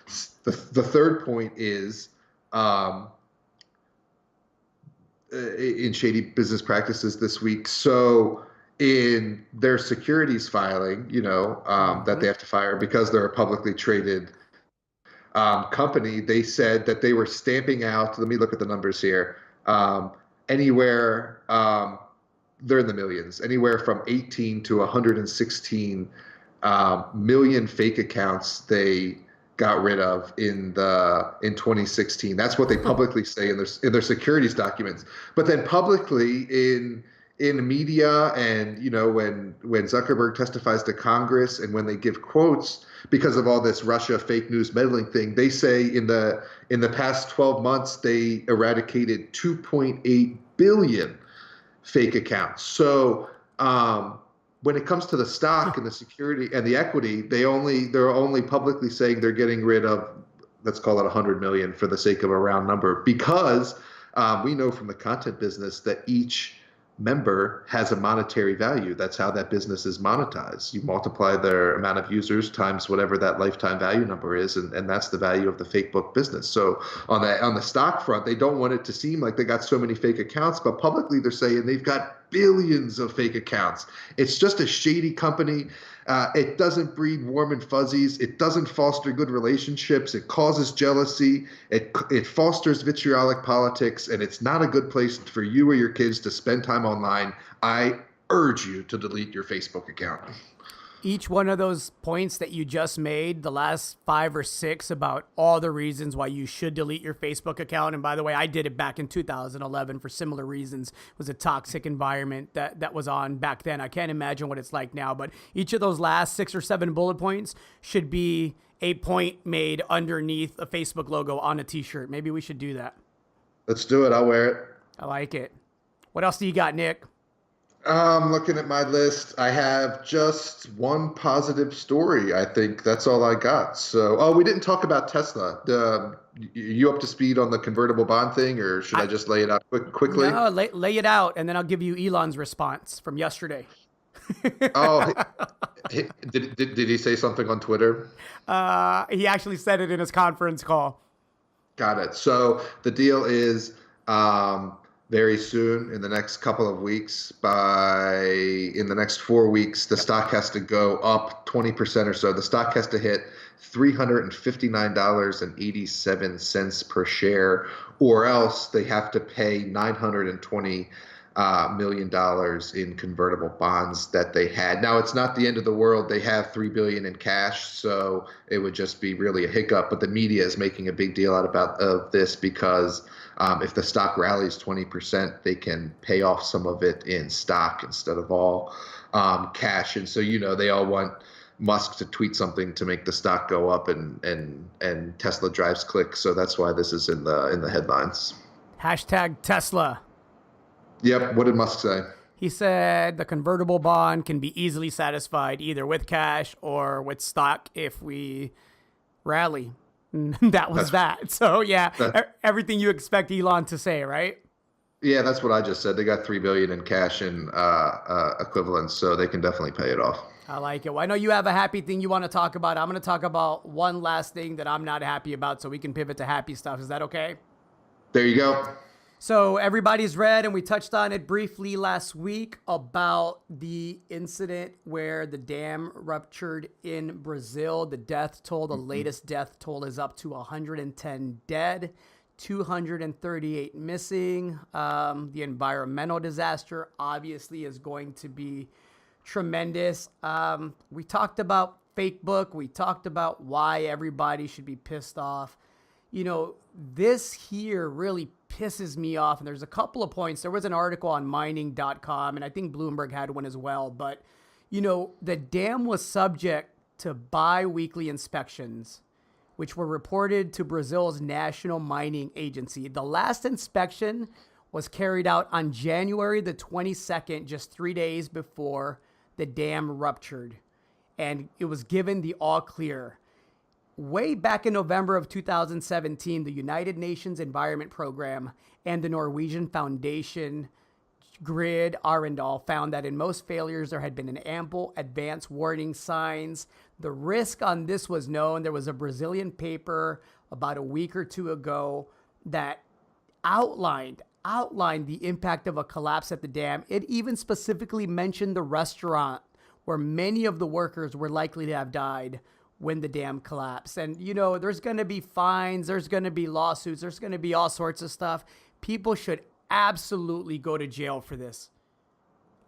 The third point is in shady business practices this week. So in their securities filing, that they have to fire because they're a publicly traded company, they said that they were stamping out, let me look at the numbers here, anywhere, they're in the millions, anywhere from 18 to 116 million fake accounts they got rid of in 2016. That's what they publicly say in their securities documents. But then publicly in media, and when Zuckerberg testifies to Congress, and when they give quotes because of all this Russia fake news meddling thing, they say in the past 12 months they eradicated 2.8 billion fake accounts. So When it comes to the stock and the security and the equity, they're only publicly saying they're getting rid of, let's call it 100 million for the sake of a round number, because we know from the content business that each member has a monetary value. That's how that business is monetized. You multiply their amount of users times whatever that lifetime value number is, and that's the value of the fake book business. So on the stock front, they don't want it to seem like they got so many fake accounts, but publicly they're saying they've got billions of fake accounts. It's just a shady company. It doesn't breed warm and fuzzies. It doesn't foster good relationships. It causes jealousy. It fosters vitriolic politics, and it's not a good place for you or your kids to spend time online. I urge you to delete your Facebook account. Each one of those points that you just made, the last 5 or 6 about all the reasons why you should delete your Facebook account. And by the way, I did it back in 2011 for similar reasons. It was a toxic environment that was on back then. I can't imagine what it's like now, but each of those last 6 or 7 bullet points should be a point made underneath a Facebook logo on a t-shirt. Maybe we should do that. Let's do it. I'll wear it. I like it. What else do you got, Nick? Looking at my list, I have just one positive story. I think that's all I got. So, we didn't talk about Tesla. You up to speed on the convertible bond thing, or should I just lay it out quickly? No, lay it out, and then I'll give you Elon's response from yesterday. Oh, did he say something on Twitter? He actually said it in his conference call. Got it. So the deal is, very soon, in the next couple of weeks, in the next 4 weeks, the stock has to go up 20% or so. The stock has to hit $359.87 per share, or else they have to pay $920 million in convertible bonds that they had. Now, it's not the end of the world. They have $3 billion in cash, so it would just be really a hiccup. But the media is making a big deal of this because if the stock rallies 20%, they can pay off some of it in stock instead of all cash. And so, they all want Musk to tweet something to make the stock go up, and Tesla drives clicks. So that's why this is in the headlines. Hashtag Tesla. Yep. What did Musk say? He said the convertible bond can be easily satisfied either with cash or with stock if we rally. That was that. So, yeah, everything you expect Elon to say, right? Yeah, that's what I just said. They got $3 billion in cash and equivalents, so they can definitely pay it off. I like it. Well, I know you have a happy thing you want to talk about. I'm going to talk about one last thing that I'm not happy about so we can pivot to happy stuff. Is that okay? There you go. So everybody's read, and we touched on it briefly last week about the incident where the dam ruptured in Brazil. The death toll, the latest death toll is up to 110 dead, 238 missing. The environmental disaster obviously is going to be tremendous. We talked about fake book. We talked about why everybody should be pissed off. This here really pisses me off. And there's a couple of points. There was an article on mining.com, and I think Bloomberg had one as well. But, the dam was subject to bi-weekly inspections, which were reported to Brazil's National Mining Agency. The last inspection was carried out on January the 22nd, just 3 days before the dam ruptured. And it was given the all clear. Way back in November of 2017, the United Nations Environment Program and the Norwegian Foundation Grid Arendal found that in most failures, there had been an ample advance warning signs. The risk on this was known. There was a Brazilian paper about a week or two ago that outlined the impact of a collapse at the dam. It even specifically mentioned the restaurant where many of the workers were likely to have died when the dam collapsed. And, there's going to be fines, there's going to be lawsuits, there's going to be all sorts of stuff. People should absolutely go to jail for this.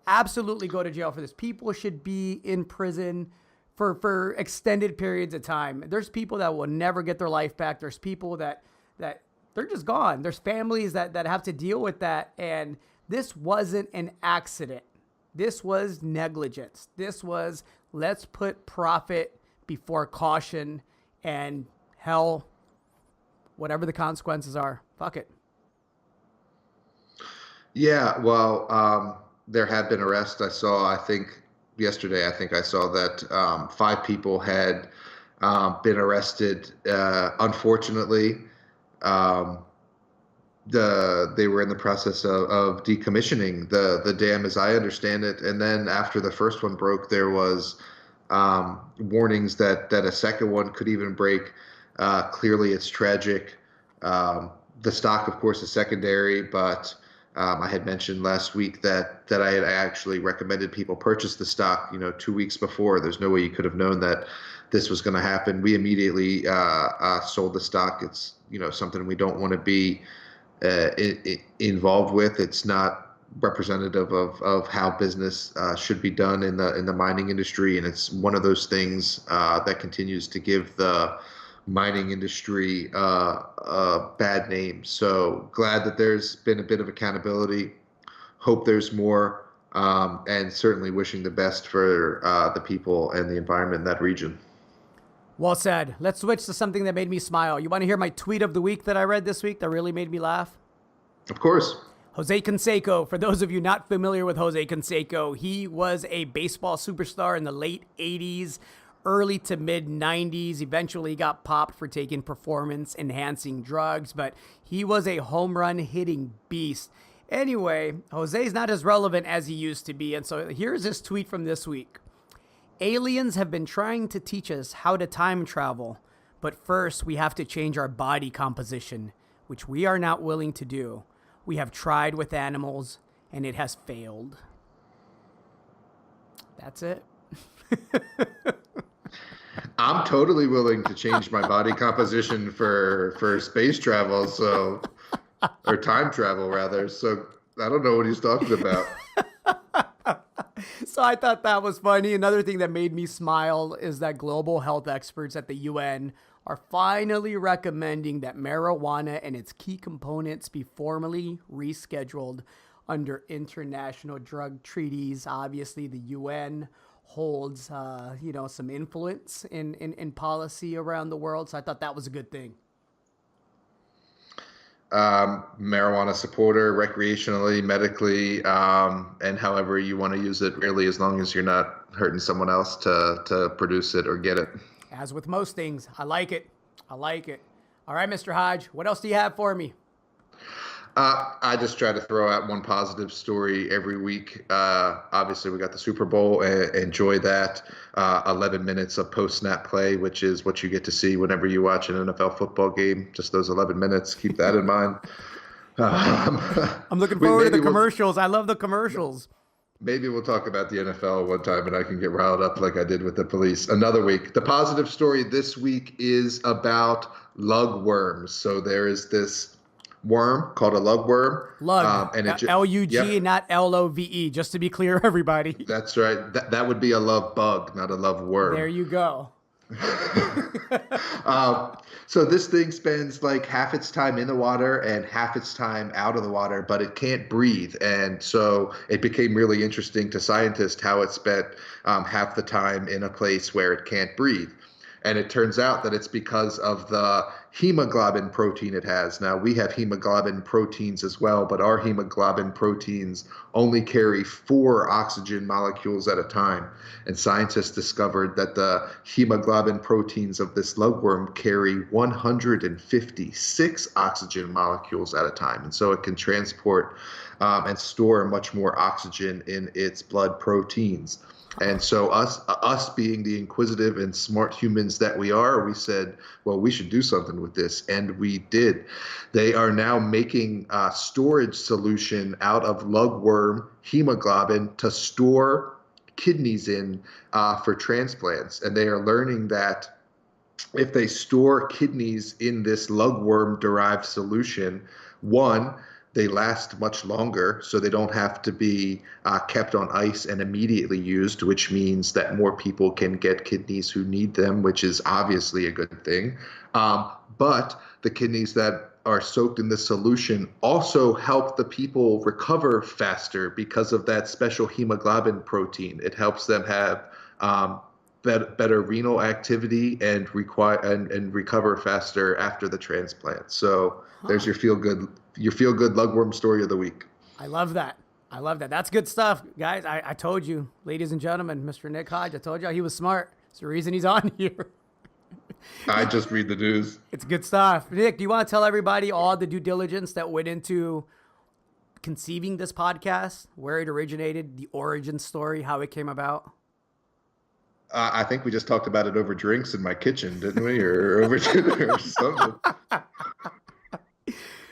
Absolutely go to jail for this. People should be in prison for extended periods of time. There's people that will never get their life back. There's people that they're just gone. There's families that have to deal with that. And this wasn't an accident. This was negligence. This was, let's put profit before caution, and hell, whatever the consequences are, fuck it. Yeah, well, there have been arrests. I think yesterday, I saw that 5 people had been arrested. Unfortunately, um, they were in the process of decommissioning the dam, as I understand it. And then after the first one broke, there was warnings that a second one could even break. Clearly, it's tragic. The stock, of course, is secondary, but I had mentioned last week that I had actually recommended people purchase the stock, 2 weeks before. There's no way you could have known that this was going to happen. We immediately sold the stock. It's something we don't want to be involved with. It's not representative of how business should be done in the mining industry, and it's one of those things that continues to give the mining industry a bad name. So glad that there's been a bit of accountability. Hope there's more, and certainly wishing the best for the people and the environment in that region. Well said. Let's switch to something that made me smile. You want to hear my tweet of the week that I read this week that really made me laugh? Of course. Jose Canseco. For those of you not familiar with Jose Canseco, he was a baseball superstar in the late 80s, early to mid 90s. Eventually got popped for taking performance enhancing drugs, but he was a home run hitting beast. Anyway, Jose's not as relevant as he used to be, and so here's his tweet from this week. Aliens have been trying to teach us how to time travel, but first we have to change our body composition, which we are not willing to do. We have tried with animals, and it has failed. That's it. I'm totally willing to change my body composition for space travel, or time travel rather. So I don't know what he's talking about. So I thought that was funny. Another thing that made me smile is that global health experts at the UN are finally recommending that marijuana and its key components be formally rescheduled under international drug treaties. Obviously, the UN holds, some influence in policy around the world. So I thought that was a good thing. Marijuana supporter, recreationally, medically, and however you want to use it, really, as long as you're not hurting someone else to produce it or get it. As with most things, I like it. I like it. All right, Mr. Hodge, what else do you have for me? I just try to throw out one positive story every week. Obviously, we got the Super Bowl. Enjoy that. 11 minutes of post-snap play, which is what you get to see whenever you watch an NFL football game. Just those 11 minutes. Keep that in mind. I'm looking forward to the commercials. I love the commercials. Maybe we'll talk about the NFL one time and I can get riled up like I did with the police another week. The positive story this week is about lugworms. So there is this worm called a lugworm. Lug. And it L-U-G, yep, not L-O-V-E, just to be clear, everybody. that's right. That would be a love bug, not a love worm. There you go. So this thing spends like half its time in the water and half its time out of the water, but it can't breathe. And so it became really interesting to scientists how it spent half the time in a place where it can't breathe. And it turns out that it's because of the hemoglobin protein it has. Now, we have hemoglobin proteins as well, but our hemoglobin proteins only carry 4 oxygen molecules at a time. And scientists discovered that the hemoglobin proteins of this lugworm carry 156 oxygen molecules at a time. And so it can transport and store much more oxygen in its blood proteins. And so us being the inquisitive and smart humans that we are, we said, well, we should do something with this. And we did. They are now making a storage solution out of lugworm hemoglobin to store kidneys in for transplants. And they are learning that if they store kidneys in this lugworm-derived solution, one, they last much longer, so they don't have to be kept on ice and immediately used, which means that more people can get kidneys who need them, which is obviously a good thing. But the kidneys that are soaked in the solution also help the people recover faster because of that special hemoglobin protein. It helps them have better renal activity and recover faster after the transplant. So there's your feel good lugworm story of the week. I love that. I love that. That's good stuff, guys. I told you, ladies and gentlemen, Mr. Nick Hodge, I told you he was smart. It's the reason he's on here. I just read the news. It's good stuff. Nick, do you want to tell everybody all the due diligence that went into conceiving this podcast, where it originated, the origin story, how it came about? I think we just talked about it over drinks in my kitchen, didn't we? Or over dinner or something.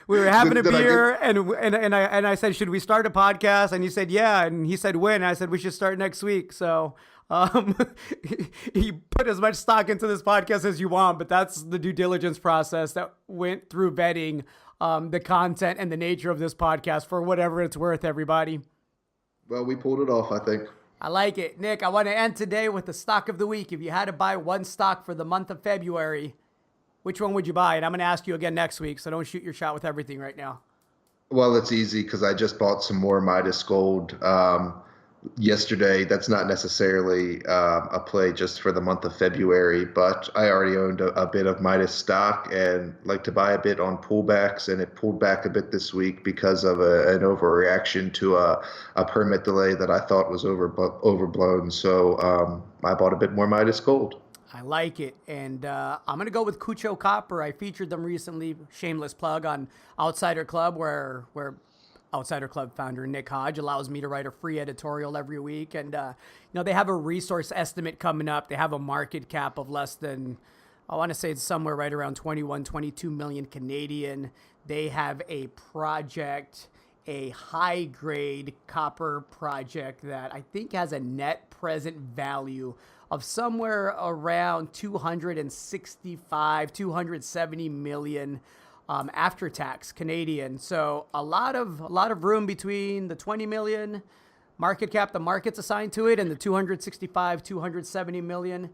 We were having a beer, and I said, should we start a podcast? And you said, yeah. And he said, when? And I said, we should start next week. So he put as much stock into this podcast as you want, but that's the due diligence process that went through vetting the content and the nature of this podcast for whatever it's worth, everybody. Well, we pulled it off, I think. I like it. Nick, I want to end today with the stock of the week. If you had to buy one stock for the month of February, which one would you buy? And I'm going to ask you again next week, so don't shoot your shot with everything right now. Well, it's easy because I just bought some more Midas Gold yesterday. That's not necessarily a play just for the month of February, but I already owned a bit of Midas stock and like to buy a bit on pullbacks, and it pulled back a bit this week because of an overreaction to a permit delay that I thought was overblown. So I bought a bit more Midas Gold. I like it. And I'm going to go with Cucho Copper. I featured them recently, shameless plug, on Outsider Club, where Outsider Club founder Nick Hodge allows me to write a free editorial every week. And, they have a resource estimate coming up. They have a market cap of less than, I want to say it's somewhere right around 21, 22 million Canadian. They have a project, a high-grade copper project that I think has a net present value of somewhere around 265, 270 million after tax Canadian. So a lot of room between the 20 million market cap the market's assigned to it and the 265, 270 million.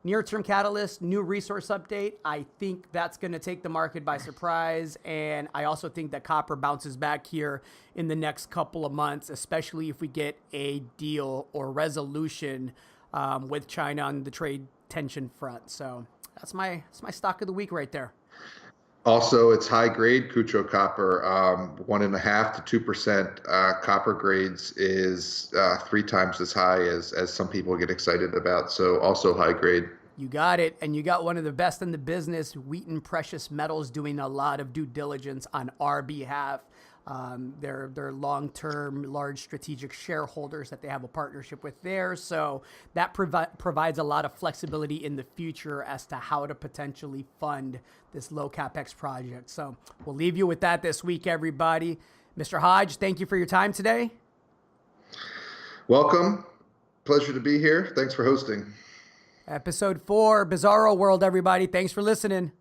Near-term catalyst, new resource update. I think that's going to take the market by surprise. And I also think that copper bounces back here in the next couple of months, especially if we get a deal or resolution with China on the trade tension front. So that's my stock of the week right there. Also, it's high grade Cucho copper, 1.5% to 2%. Copper grades is 3 times as high as some people get excited about. So also high grade. You got it. And you got one of the best in the business, Wheaton Precious Metals, doing a lot of due diligence on our behalf. They're long-term, large strategic shareholders that they have a partnership with there. So that provides a lot of flexibility in the future as to how to potentially fund this low CapEx project. So we'll leave you with that this week, everybody. Mr. Hodge, thank you for your time today. Welcome. Pleasure to be here. Thanks for hosting. Episode 4, Bizarro World, everybody. Thanks for listening.